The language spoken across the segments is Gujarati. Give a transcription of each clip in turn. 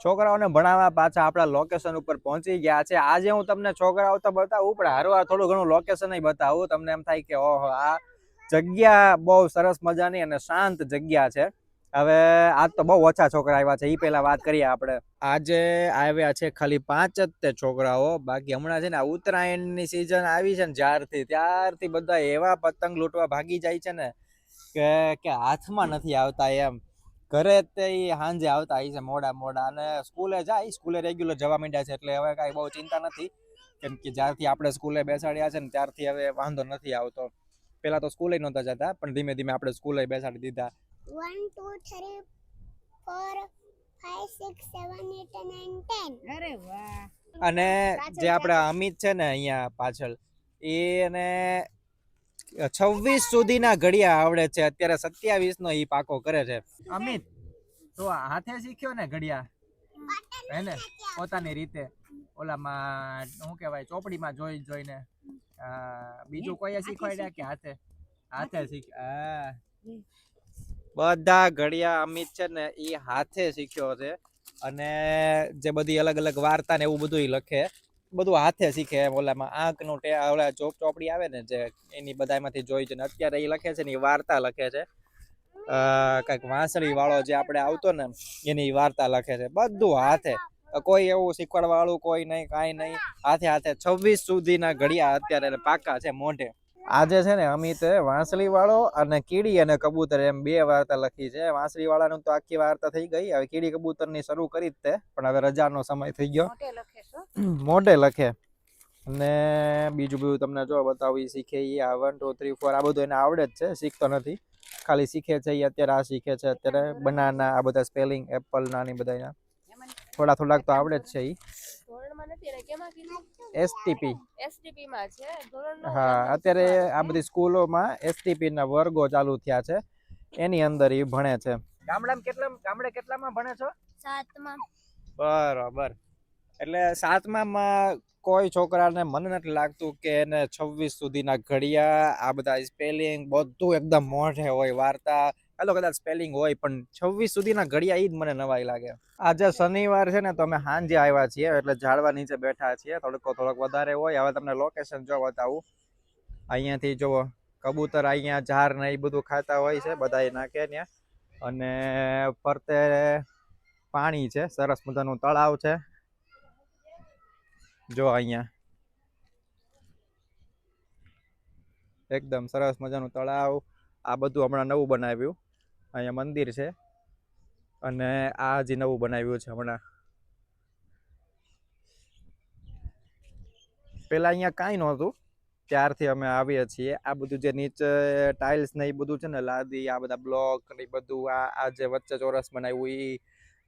છોકરાઓને ભણાવવા પાછા આપણા લોકેશન ઉપર પહોંચી ગયા છે. આજે હું તમને છોકરાઓ તો બતાવું પણ હારવાર થોડું ઘણું લોકેશન બતાવું. તમને એમ થાય કે ઓહો આ જગ્યા બહુ સરસ મજાની અને શાંત જગ્યા છે. હવે આજ તો બહુ ઓછા છોકરા આવ્યા છે, એ પહેલા વાત કરીએ આપણે. આજે આવ્યા છે ખાલી 5 જ તે છોકરાઓ. બાકી હમણાં છે ને ઉત્તરાયણની સિઝન આવી છે ને ત્યારથી બધા એવા પતંગ લૂંટવા ભાગી જાય છે ને કે હાથમાં નથી આવતા એમ. ઘરે તે સાંજે આવતા છે મોડા અને સ્કૂલે રેગ્યુલર જવા માંડ્યા છે. એટલે હવે કાંઈ બહુ ચિંતા નથી, કેમ કે જ્યારથી આપણે સ્કૂલે બેસાડ્યા છે ને ત્યારથી હવે વાંધો નથી આવતો. પેલા તો સ્કૂલે નહોતા જતા, પણ ધીમે ધીમે આપણે સ્કૂલે બેસાડી દીધા. 1 2 3 4 5 6 7 8 9 10. અરે વાહ. અને જે આપણા અમિત છે ને અહીંયા પાછળ, એને 26 સુધીના ઘડિયા આવડે છે. અત્યારે 27 નો ઈ પાકો કરે છે. અમિત તો હાથે શીખ્યો ને ઘડિયા હેને પોતાની રીતે, ઓલામાં શું કહેવાય ચોપડીમાં જોઈને. બીજું કોઈએ શીખવાડ્યા કે હાથે શીખ્યા? બધા ઘડિયા અમિત છે ને ઈ હાથે શીખ્યો છે. અને જે બધી અલગ અલગ વાર્તા ને એવું બધું લખે, બધું હાથે શીખે. ઓલામાં આંખનું ઓલા ચોપડી આવે ને જે, એની બધામાંથી જોઈ છે ને અત્યારે એ લખે છે ને એ વાર્તા લખે છે. કઈક વાંસળી વાળો જે આપણે આવતો ને એની વાર્તા લખે છે. બધું હાથે, કોઈ એવું શીખવાડવા વાળું કોઈ નહીં, કાંઈ નહીં. હાથે 26 સુધીના ઘડિયા અત્યારે પાકા છે મોઢે. આજે છે ને અમિત વાંસળી વાળો અને કીડી અને કબૂતર એમ 2 વાર્તા લખી છે. વાંસળી વાળાનું તો આખી વાર્તા થઈ ગઈ. હવે કીડી કબૂતર ની શરૂ કરી જ તે, પણ હવે રજાનો સમય થઈ ગયો, મોઢે લખે. અને બીજું બધું તમને જો બતાવી શીખે. 1 2 3 4 આ બધું એને આવડે જ છે, શીખતો નથી. ખાલી શીખે છે અત્યારે. આ શીખે છે અત્યારે બનાના, આ બધા સ્પેલિંગ, એપલ ના ની બધા થોડાક તો આવડે જ છે. ઈ એસટીપી માં છે. હા, અત્યારે આ બધી સ્કૂલોમાં એસટીપી ના વર્ગો ચાલુ થયા છે, એની અંદર ઈ ભણે છે. ગામડે કેટલામાં ભણે છો? 7માં. બરાબર. એટલે 7માં કોઈ છોકરાને મને નથી લાગતું કે એને 26 સુધીના ઘડિયા, આ બધા સ્પેલિંગ બધું એકદમ મોઢે હોય. વાર્તા હાલો કદાચ સ્પેલિંગ હોય, પણ 26 સુધીના ઘડિયા ઈ જ મને નવાઈ લાગે. આજે શનિવાર છે ને તો અમે સાંજે આવ્યા છીએ, એટલે ઝાડવા નીચે બેઠા છીએ. થોડોક વધારે હોય. હવે તમને લોકેશન જો બતાવું. અહીંયાથી જુઓ કબૂતર અહીંયા ઝાર ને એ બધું ખાતા હોય છે, બધા નાખે ત્યાં. અને ફરતે પાણી છે, સરસ મજાનું તળાવ છે. જો અહીંયા એકદમ સરસ મજાનું તળાવ. આ બધું હમણાં નવું બનાવ્યું. અહીંયા મંદિર છે અને આ જે નવું બનાવ્યું છે હમણાં. પેલા અહીંયા કાંઈ નહોતું, ત્યારથી અમે આવીએ છીએ. આ બધું જે નીચે ટાઇલ્સ ને એ બધું છે ને લાદી, આ બધા બ્લોક ને એ બધું, આ જે વચ્ચે ચોરસ બનાવ્યું ઈ,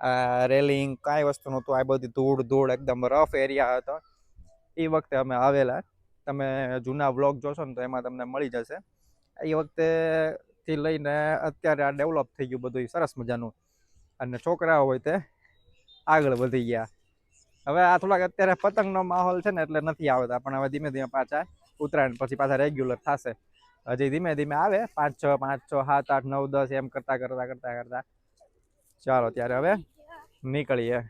આ રેલિંગ કાંઈ વસ્તુ નહોતું. આ બધી ધૂળ એકદમ રફ એરિયા હતો એ વખતે અમે આવેલા. તમે જૂના વ્લોગ જોશો ને તો એમાં તમને મળી જશે. એ વખતે થી લઈને અત્યારે આ ડેવલપ થઈ ગયું બધું સરસ મજાનું, અને છોકરાઓ હોય તે આગળ વધી ગયા. હવે આ થોડાક અત્યારે પતંગનો માહોલ છે ને એટલે નથી આવતા, પણ હવે ધીમે ધીમે પાછા ઉત્તરાયણ પછી પાછા રેગ્યુલર થશે. હજી ધીમે ધીમે આવે. 5 6 5 6 7 8 9 10 એમ કરતા ચાલો ત્યારે હવે નીકળીએ.